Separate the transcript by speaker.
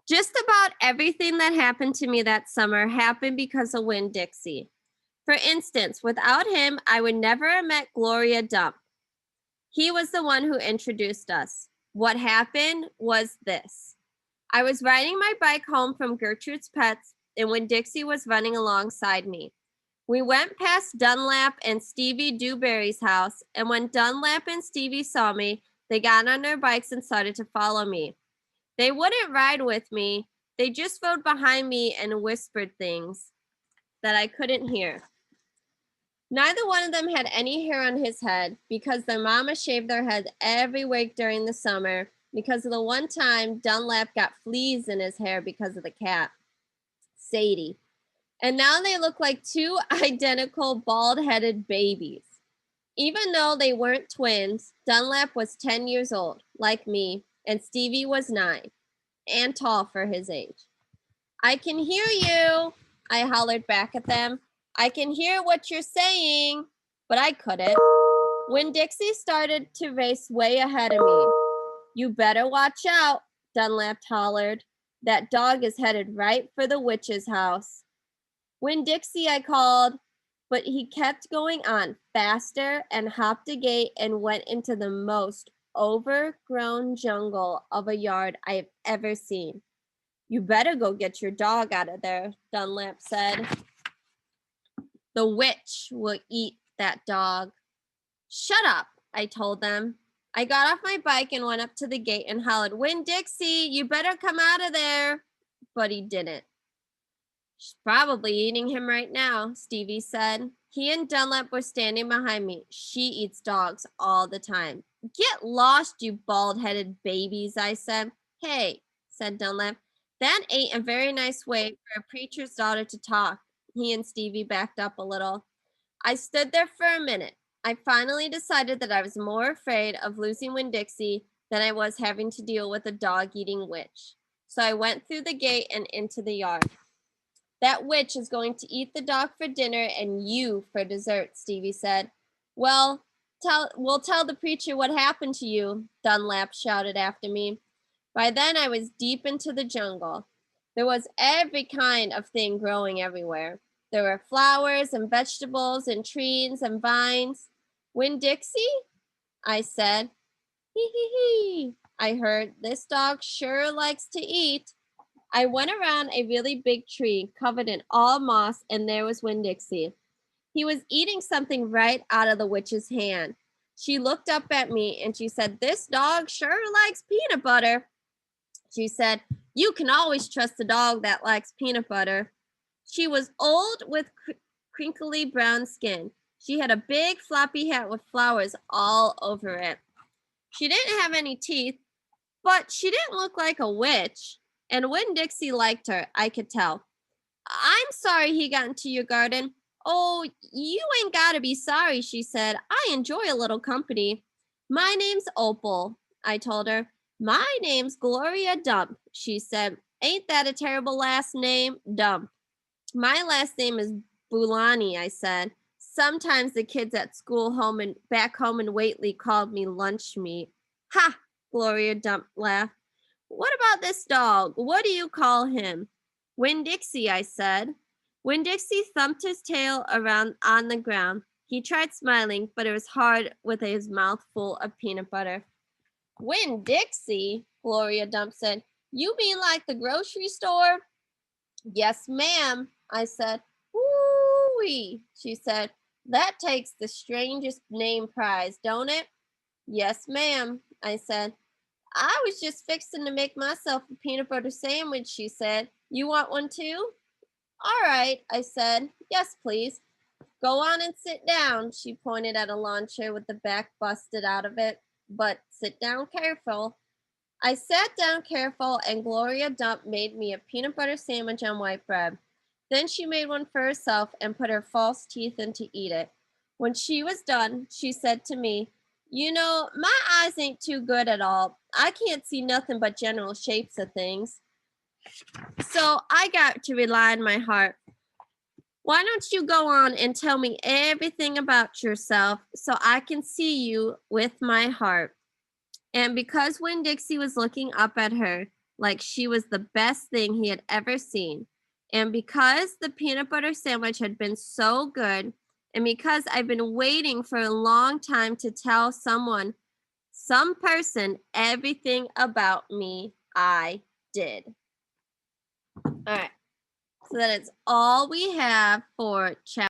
Speaker 1: Just about everything that happened to me that summer happened because of Winn Dixie. For instance, without him, I would never have met Gloria Dump. He was the one who introduced us. What happened was this. I was riding my bike home from Gertrude's Pets, and Winn Dixie was running alongside me. We went past Dunlap and Stevie Dewberry's house, and when Dunlap and Stevie saw me, they got on their bikes and started to follow me. They wouldn't ride with me. They just rode behind me and whispered things that I couldn't hear. Neither one of them had any hair on his head because their mama shaved their heads every week during the summer because of the one time Dunlap got fleas in his hair because of the cat, Sadie. And now they look like two identical bald-headed babies. Even though they weren't twins, Dunlap was 10 years old, like me, and Stevie was 9, and tall for his age. I can hear you, I hollered back at them. I can hear what you're saying, but I couldn't. When Dixie started to race way ahead of me, you better watch out, Dunlap hollered. That dog is headed right for the witch's house. When Dixie, I called, but he kept going on faster and hopped a gate and went into the most overgrown jungle of a yard I have ever seen. You better go get your dog out of there, Dunlap said. The witch will eat that dog. Shut up, I told them. I got off my bike and went up to the gate and hollered, Winn Dixie, you better come out of there. But he didn't. She's probably eating him right now, Stevie said. He and Dunlap were standing behind me. She eats dogs all the time. Get lost, you bald-headed babies, I said. Hey, said Dunlap. That ain't a very nice way for a preacher's daughter to talk. He and Stevie backed up a little. I stood there for a minute. I finally decided that I was more afraid of losing Winn Dixie than I was having to deal with a dog-eating witch. So I went through the gate and into the yard. That witch is going to eat the dog for dinner and you for dessert, Stevie said. Well, we'll tell the preacher what happened to you, Dunlap shouted after me. By then I was deep into the jungle. There was every kind of thing growing everywhere. There were flowers and vegetables and trees and vines. Winn Dixie? I said. Hee hee hee, I heard. This dog sure likes to eat. I went around a really big tree covered in all moss, and there was Winn Dixie. He was eating something right out of the witch's hand. She looked up at me and she said, This dog sure likes peanut butter. She said, You can always trust a dog that likes peanut butter. She was old with crinkly brown skin. She had a big floppy hat with flowers all over it. She didn't have any teeth, but she didn't look like a witch. And Winn Dixie liked her, I could tell. I'm sorry he got into your garden. Oh, you ain't gotta be sorry, she said. I enjoy a little company. My name's Opal, I told her. My name's Gloria Dump, she said. Ain't that a terrible last name? Dump. My last name is Bulani, I said. Sometimes the kids at school back home in Whately called me lunch meat. Ha! Gloria Dump laughed. What about this dog? What do you call him? Winn Dixie, I said. Winn Dixie thumped his tail around on the ground. He tried smiling, but it was hard with his mouth full of peanut butter. Winn Dixie, Gloria Dump said. You mean like the grocery store? Yes, ma'am, I said. Woo-wee, she said. That takes the strangest name prize, don't it? Yes, ma'am, I said. I was just fixing to make myself a peanut butter sandwich, she said. You want one too? All right, I said. Yes, please. Go on and sit down, she pointed at a lawn chair with the back busted out of it. But sit down careful. I sat down careful and Gloria Dump made me a peanut butter sandwich on white bread. Then she made one for herself and put her false teeth in to eat it. When she was done, she said to me, You know, my eyes ain't too good at all. I can't see nothing but general shapes of things. So I got to rely on my heart. Why don't you go on and tell me everything about yourself so I can see you with my heart? And because Winn Dixie was looking up at her, like she was the best thing he had ever seen. And because the peanut butter sandwich had been so good, and because I've been waiting for a long time to tell someone, some person, everything about me, I did. All right. So that is all we have for chapter